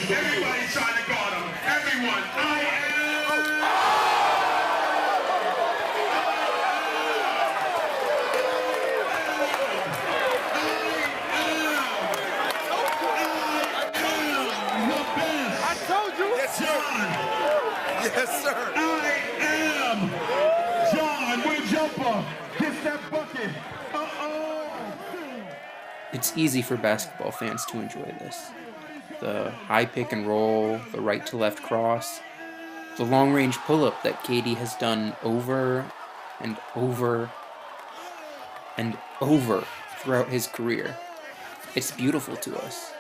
Everybody's trying to guard him. Everyone. I told you. Yes, sir. Yes, sir. I am John with jumper. Gets that bucket. It's easy for basketball fans to enjoy this. The high pick and roll, the right to left cross, the long range pull up that KD has done over and over and over throughout his career. It's beautiful to us.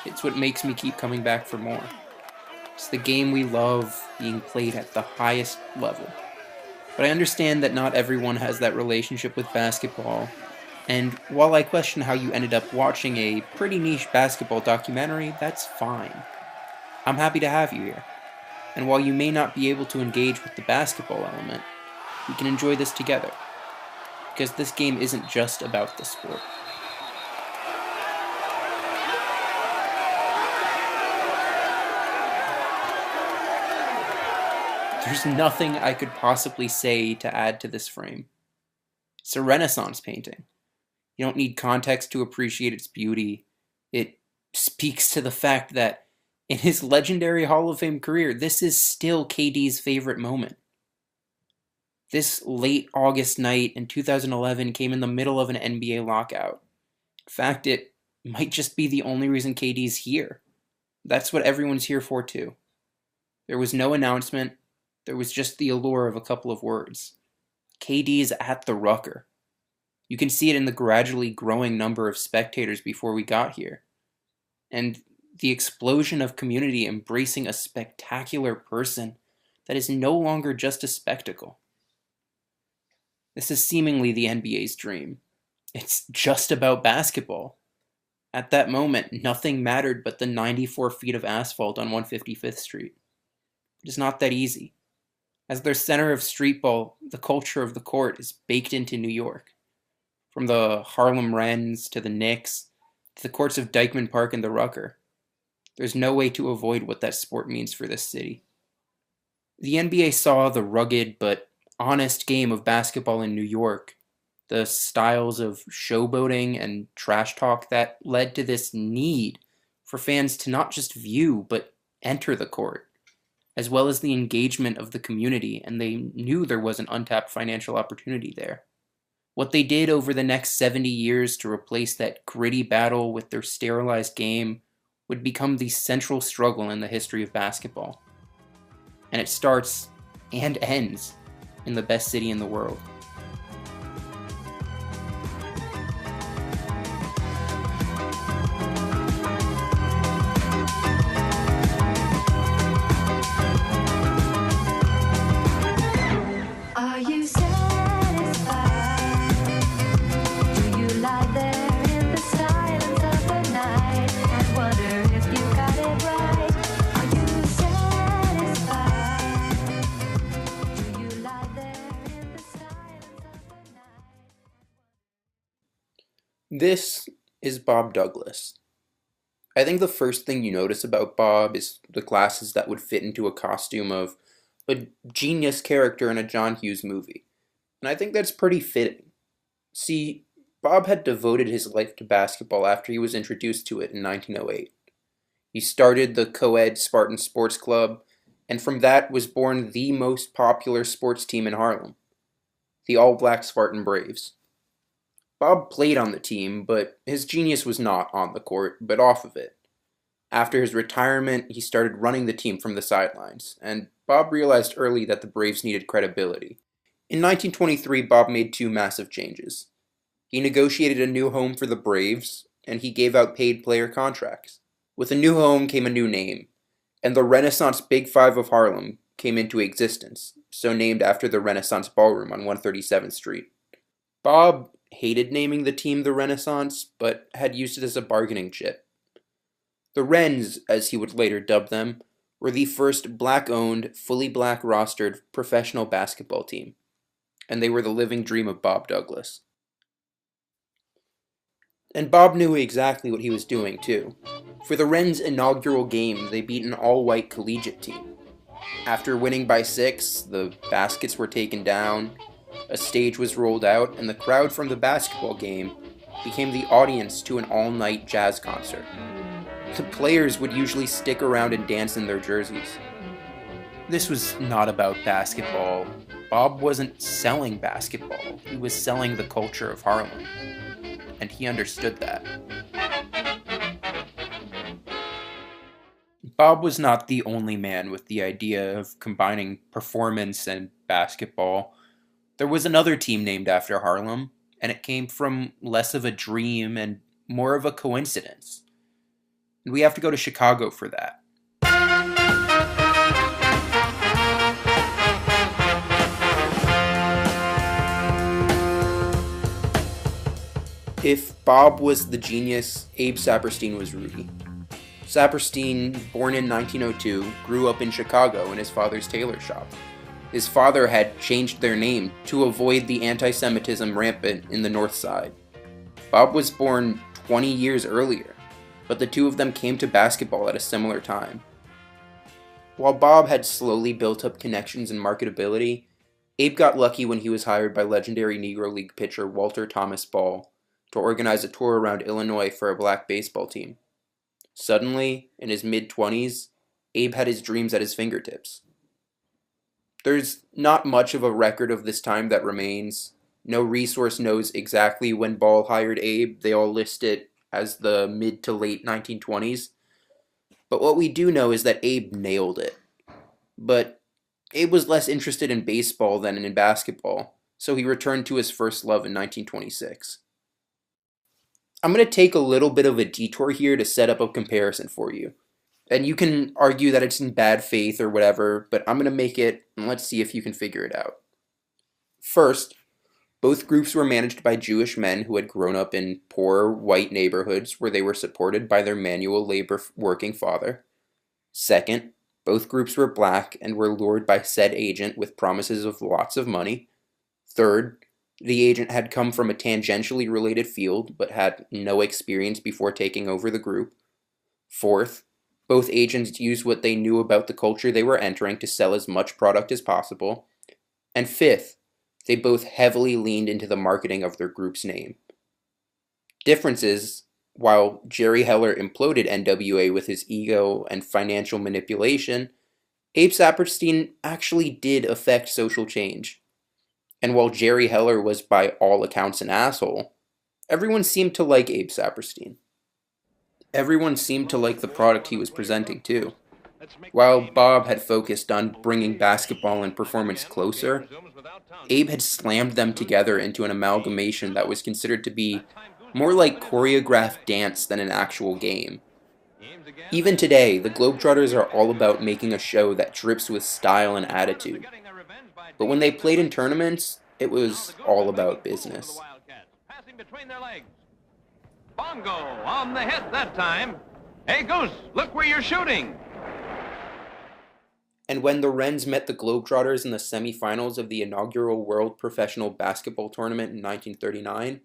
It's what makes me keep coming back for more. It's the game we love being played at the highest level. But I understand that not everyone has that relationship with basketball, and while I question how you ended up watching a pretty niche basketball documentary, that's fine. I'm happy to have you here. And while you may not be able to engage with the basketball element, we can enjoy this together. Because this game isn't just about the sport. There's nothing I could possibly say to add to this frame. It's a Renaissance painting. You don't need context to appreciate its beauty. It speaks to the fact that in his legendary Hall of Fame career, this is still KD's favorite moment. This late August night in 2011 came in the middle of an NBA lockout. In fact, it might just be the only reason KD's here. That's what everyone's here for too. There was no announcement. There was just the allure of a couple of words. KD's at the Rucker. You can see it in the gradually growing number of spectators before we got here. And the explosion of community embracing a spectacular person that is no longer just a spectacle. This is seemingly the NBA's dream. It's just about basketball. At that moment, nothing mattered but the 94 feet of asphalt on 155th Street. It is not that easy. As their center of street ball, the culture of the court is baked into New York. From the Harlem Wrens to the Knicks, to the courts of Dyckman Park and the Rucker. There's no way to avoid what that sport means for this city. The NBA saw the rugged but honest game of basketball in New York, the styles of showboating and trash talk that led to this need for fans to not just view but enter the court, as well as the engagement of the community, and they knew there was an untapped financial opportunity there. What they did over the next 70 years to replace that gritty battle with their sterilized game would become the central struggle in the history of basketball. And it starts and ends in the best city in the world. This is Bob Douglas. I think the first thing you notice about Bob is the glasses that would fit into a costume of a genius character in a John Hughes movie. And I think that's pretty fitting. See, Bob had devoted his life to basketball after he was introduced to it in 1908. He started the co-ed Spartan Sports Club, and from that was born the most popular sports team in Harlem, the all-black Spartan Braves. Bob played on the team, but his genius was not on the court, but off of it. After his retirement, he started running the team from the sidelines, and Bob realized early that the Braves needed credibility. In 1923, Bob made two massive changes. He negotiated a new home for the Braves, and he gave out paid player contracts. With a new home came a new name, and the Renaissance Big Five of Harlem came into existence, so named after the Renaissance Ballroom on 137th Street. Bob hated naming the team the Renaissance, but had used it as a bargaining chip. The Wrens, as he would later dub them, were the first black-owned, fully black-rostered professional basketball team, and they were the living dream of Bob Douglas. And Bob knew exactly what he was doing, too. For the Wrens' inaugural game, they beat an all-white collegiate team. After winning by 6, the baskets were taken down, a stage was rolled out, and the crowd from the basketball game became the audience to an all-night jazz concert. The players would usually stick around and dance in their jerseys. This was not about basketball. Bob wasn't selling basketball. He was selling the culture of Harlem. And he understood that. Bob was not the only man with the idea of combining performance and basketball. There was another team named after Harlem, and it came from less of a dream and more of a coincidence. And we have to go to Chicago for that. If Bob was the genius, Abe Saperstein was Rudy. Saperstein, born in 1902, grew up in Chicago in his father's tailor shop. His father had changed their name to avoid the anti-Semitism rampant in the North Side. Bob was born 20 years earlier, but the two of them came to basketball at a similar time. While Bob had slowly built up connections and marketability, Abe got lucky when he was hired by legendary Negro League pitcher Walter Thomas Ball to organize a tour around Illinois for a black baseball team. Suddenly, in his mid-20s, Abe had his dreams at his fingertips. There's not much of a record of this time that remains. No resource knows exactly when Ball hired Abe. They all list it as the mid to late 1920s. But what we do know is that Abe nailed it. But Abe was less interested in baseball than in basketball, so he returned to his first love in 1926. I'm going to take a little bit of a detour here to set up a comparison for you. And you can argue that it's in bad faith or whatever, but I'm going to make it, and let's see if you can figure it out. First, both groups were managed by Jewish men who had grown up in poor white neighborhoods where they were supported by their manual labor working father. Second, both groups were black and were lured by said agent with promises of lots of money. Third, the agent had come from a tangentially related field but had no experience before taking over the group. Fourth, both agents used what they knew about the culture they were entering to sell as much product as possible. And fifth, they both heavily leaned into the marketing of their group's name. Differences: while Jerry Heller imploded NWA with his ego and financial manipulation, Abe Saperstein actually did affect social change. And while Jerry Heller was by all accounts an asshole, everyone seemed to like Abe Saperstein. Everyone seemed to like the product he was presenting too. While Bob had focused on bringing basketball and performance closer, Abe had slammed them together into an amalgamation that was considered to be more like choreographed dance than an actual game. Even today, the Globetrotters are all about making a show that drips with style and attitude. But when they played in tournaments, it was all about business. Passing between their legs. Bongo on the hit that time. Hey, Goose, look where you're shooting. And when the Wrens met the Globetrotters in the semifinals of the inaugural World Professional Basketball Tournament in 1939,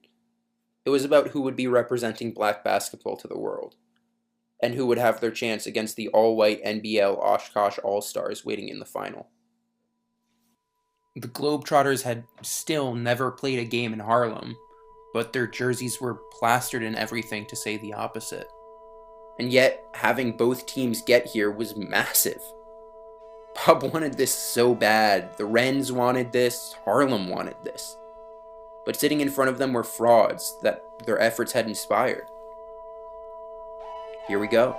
it was about who would be representing black basketball to the world, and who would have their chance against the all-white NBL Oshkosh All-Stars waiting in the final. The Globetrotters had still never played a game in Harlem, but their jerseys were plastered in everything to say the opposite. And yet, having both teams get here was massive. Bob wanted this so bad. The Wrens wanted this. Harlem wanted this. But sitting in front of them were frauds that their efforts had inspired. Here we go.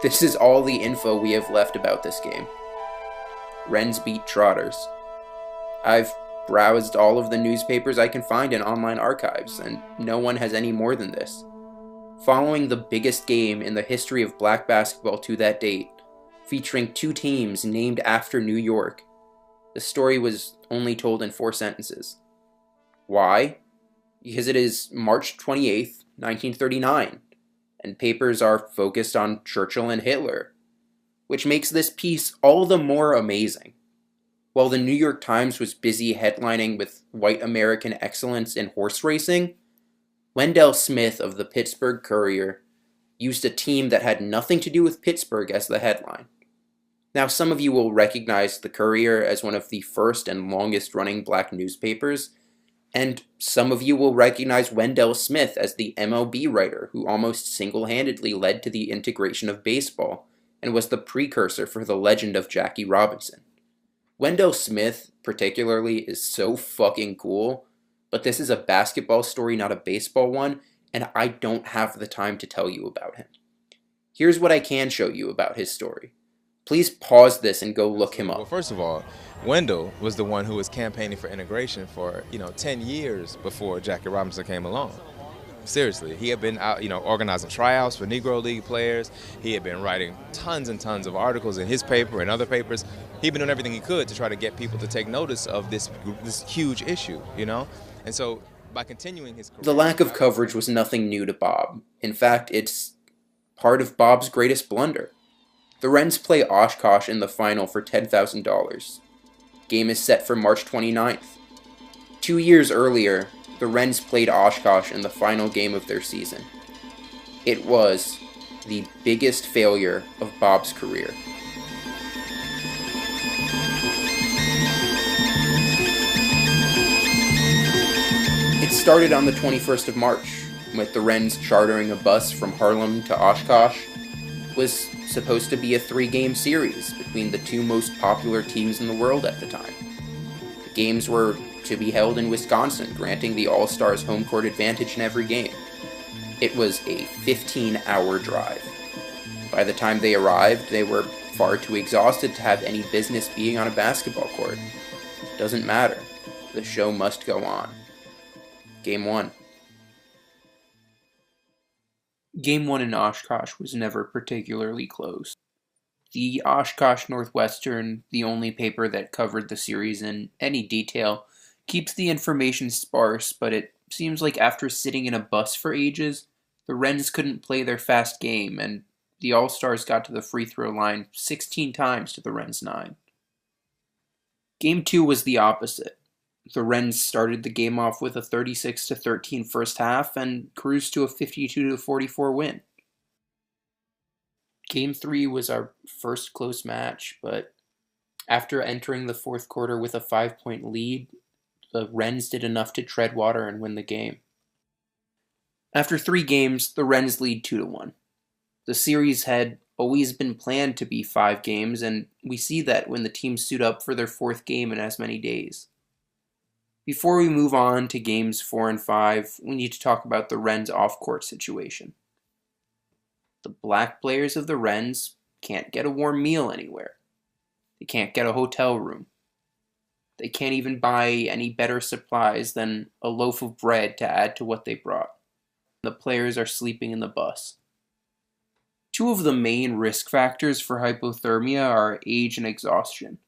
This is all the info we have left about this game. Wrens beat Trotters. I've browsed all of the newspapers I can find in online archives, and no one has any more than this. Following the biggest game in the history of black basketball to that date, featuring two teams named after New York, the story was only told in 4 sentences. Why? Because it is March 28th, 1939, and papers are focused on Churchill and Hitler, which makes this piece all the more amazing. While the New York Times was busy headlining with white American excellence in horse racing, Wendell Smith of the Pittsburgh Courier used a team that had nothing to do with Pittsburgh as the headline. Now, some of you will recognize the Courier as one of the first and longest-running black newspapers, and some of you will recognize Wendell Smith as the MLB writer who almost single-handedly led to the integration of baseball and was the precursor for the legend of Jackie Robinson. Wendell Smith, particularly, is so fucking cool, but this is a basketball story, not a baseball one, and I don't have the time to tell you about him. Here's what I can show you about his story. Please pause this and go look him up. Well, first of all, Wendell was the one who was campaigning for integration for, 10 years before Jackie Robinson came along. Seriously, he had been out, organizing tryouts for Negro League players. He had been writing tons and tons of articles in his paper and other papers. He'd been doing everything he could to try to get people to take notice of this huge issue, And so by continuing his career, the lack of coverage was nothing new to Bob. In fact, it's part of Bob's greatest blunder. The Wrens play Oshkosh in the final for $10,000. Game is set for March 29th. 2 years earlier, the Wrens played Oshkosh in the final game of their season. It was the biggest failure of Bob's career. It started on the 21st of March, with the Wrens chartering a bus from Harlem to Oshkosh. It was supposed to be a 3-game series between the two most popular teams in the world at the time. The games were to be held in Wisconsin, granting the All-Stars home court advantage in every game. It was a 15-hour drive. By the time they arrived, they were far too exhausted to have any business being on a basketball court. Doesn't matter. The show must go on. Game 1. Game 1 in Oshkosh was never particularly close. The Oshkosh Northwestern, the only paper that covered the series in any detail, keeps the information sparse, but it seems like after sitting in a bus for ages, the Wrens couldn't play their fast game, and the All-Stars got to the free throw line 16 times to the Wrens' 9. Game 2 was the opposite. The Wrens started the game off with a 36-13 first half and cruised to a 52-44 win. Game 3 was our first close match, but after entering the fourth quarter with a 5-point lead, the Wrens did enough to tread water and win the game. After 3 games, the Wrens lead 2-1. The series had always been planned to be 5 games, and we see that when the teams suit up for their 4th game in as many days. Before we move on to games 4 and 5, we need to talk about the Wrens off-court situation. The black players of the Wrens can't get a warm meal anywhere. They can't get a hotel room. They can't even buy any better supplies than a loaf of bread to add to what they brought. The players are sleeping in the bus. 2 of the main risk factors for hypothermia are age and exhaustion.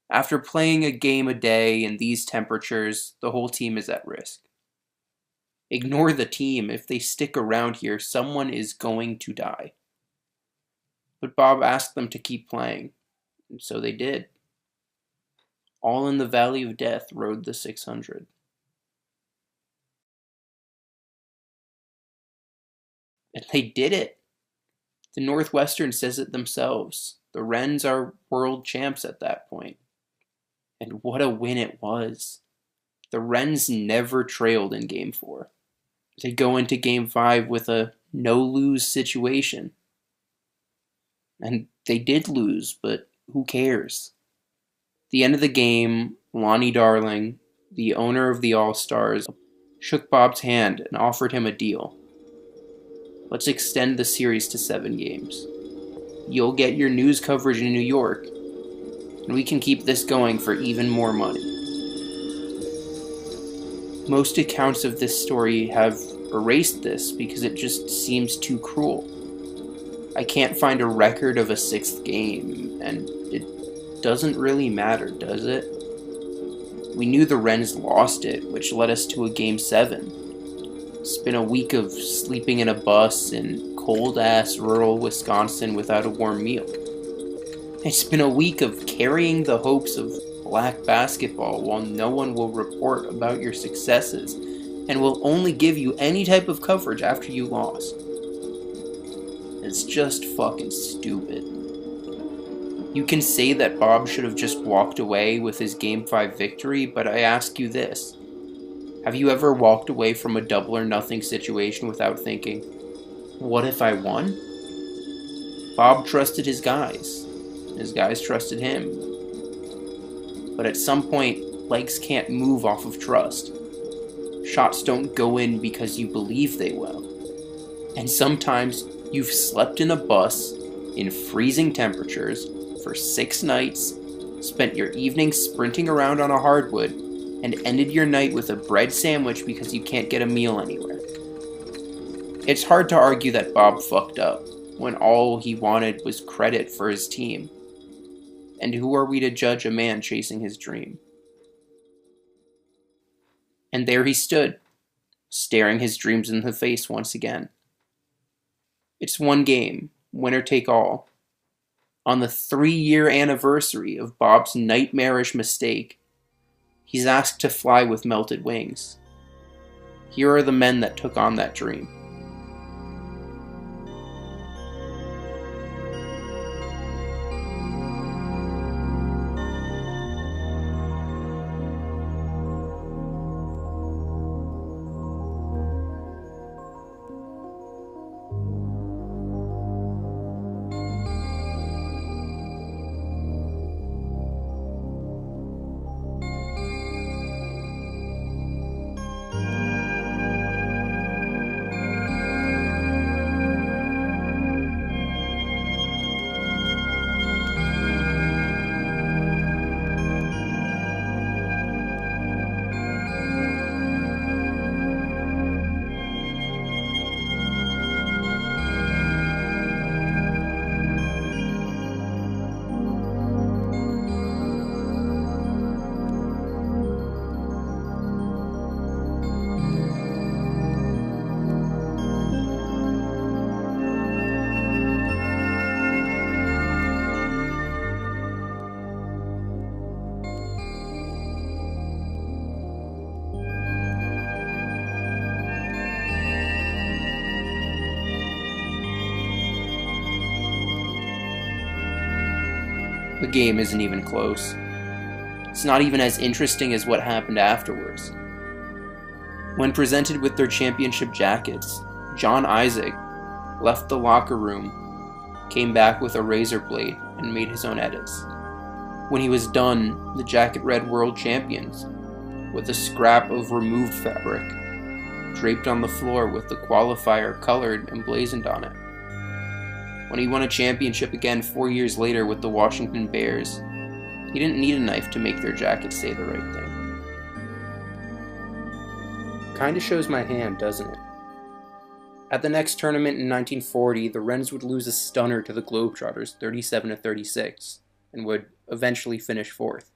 After playing a game a day in these temperatures, the whole team is at risk. Ignore the team. If they stick around here, someone is going to die. But Bob asked them to keep playing, and so they did. All in the Valley of Death rode the 600. And they did it. The Northwestern says it themselves. The Wrens are world champs at that point. And what a win it was. The Wrens never trailed in Game 4. They go into Game 5 with a no-lose situation. And they did lose, but who cares? At the end of the game, Lonnie Darling, the owner of the All-Stars, shook Bob's hand and offered him a deal. Let's extend the series to 7 games. You'll get your news coverage in New York, and we can keep this going for even more money. Most accounts of this story have erased this because it just seems too cruel. I can't find a record of a 6th game, and it doesn't really matter, does it? We knew the Wrens lost it, which led us to a Game 7. It's been a week of sleeping in a bus in cold-ass rural Wisconsin without a warm meal. It's been a week of carrying the hopes of black basketball while no one will report about your successes and will only give you any type of coverage after you lost. It's just fucking stupid. You can say that Bob should have just walked away with his Game 5 victory, but I ask you this. Have you ever walked away from a double or nothing situation without thinking, what if I won? Bob trusted his guys. His guys trusted him. But at some point, legs can't move off of trust. Shots don't go in because you believe they will. And sometimes you've slept in a bus in freezing temperatures for 6 nights, spent your evening sprinting around on a hardwood, and ended your night with a bread sandwich because you can't get a meal anywhere. It's hard to argue that Bob fucked up when all he wanted was credit for his team. And who are we to judge a man chasing his dream? And there he stood, staring his dreams in the face once again. It's one game, winner take all. On the 3-year anniversary of Bob's nightmarish mistake, he's asked to fly with melted wings. Here are the men that took on that dream. The game isn't even close. It's not even as interesting as what happened afterwards. When presented with their championship jackets, John Isaac left the locker room, came back with a razor blade, and made his own edits. When he was done, the jacket read World Champions, with a scrap of removed fabric, draped on the floor with the qualifier colored and blazoned on it. When he won a championship again 4 years later with the Washington Bears, he didn't need a knife to make their jacket say the right thing. Kinda shows my hand, doesn't it? At the next tournament in 1940, the Wrens would lose a stunner to the Globetrotters 37-36, and would eventually finish 4th.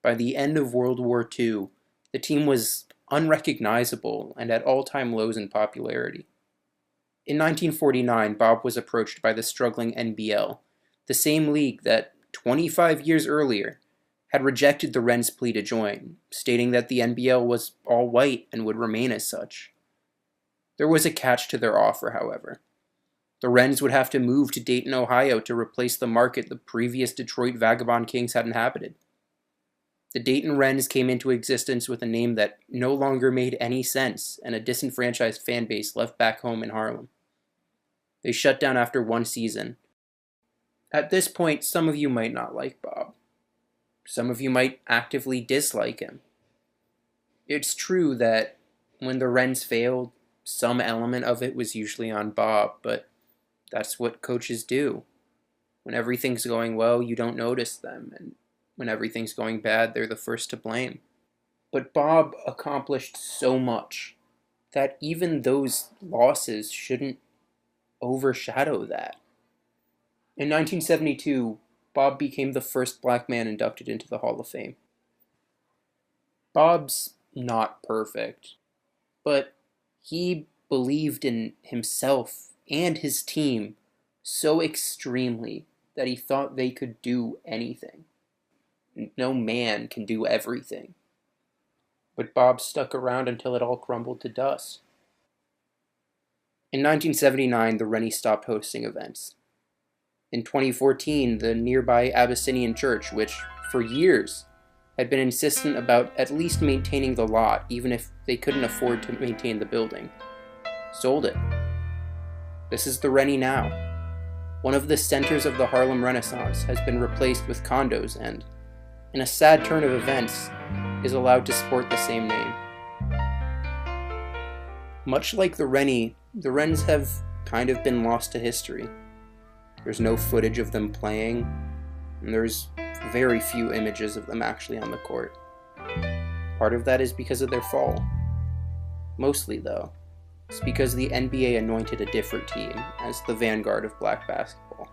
By the end of World War II, the team was unrecognizable and at all-time lows in popularity. In 1949, Bob was approached by the struggling NBL, the same league that 25 years earlier had rejected the Wrens' plea to join, stating that the NBL was all white and would remain as such. There was a catch to their offer, however. The Wrens would have to move to Dayton, Ohio to replace the market the previous Detroit Vagabond Kings had inhabited. The Dayton Wrens came into existence with a name that no longer made any sense and a disenfranchised fan base left back home in Harlem. They shut down after 1 season. At this point, some of you might not like Bob. Some of you might actively dislike him. It's true that when the Wrens failed, some element of it was usually on Bob, but that's what coaches do. When everything's going well, you don't notice them, and when everything's going bad, they're the first to blame. But Bob accomplished so much that even those losses shouldn't overshadow that. In 1972, Bob became the first black man inducted into the Hall of Fame. Bob's not perfect, but He believed in himself and his team so extremely that he thought they could do anything. No man can do everything. But Bob stuck around until it all crumbled to dust. In 1979, the Rennie stopped hosting events. In 2014, the nearby Abyssinian Church, which, for years, had been insistent about at least maintaining the lot, even if they couldn't afford to maintain the building, sold it. This is the Rennie now. One of the centers of the Harlem Renaissance has been replaced with condos and, in a sad turn of events, is allowed to sport the same name. Much like the Rennie, the Wrens have kind of been lost to history. There's no footage of them playing, and there's very few images of them actually on the court. Part of that is because of their fall. Mostly, though, it's because the NBA anointed a different team as the vanguard of black basketball.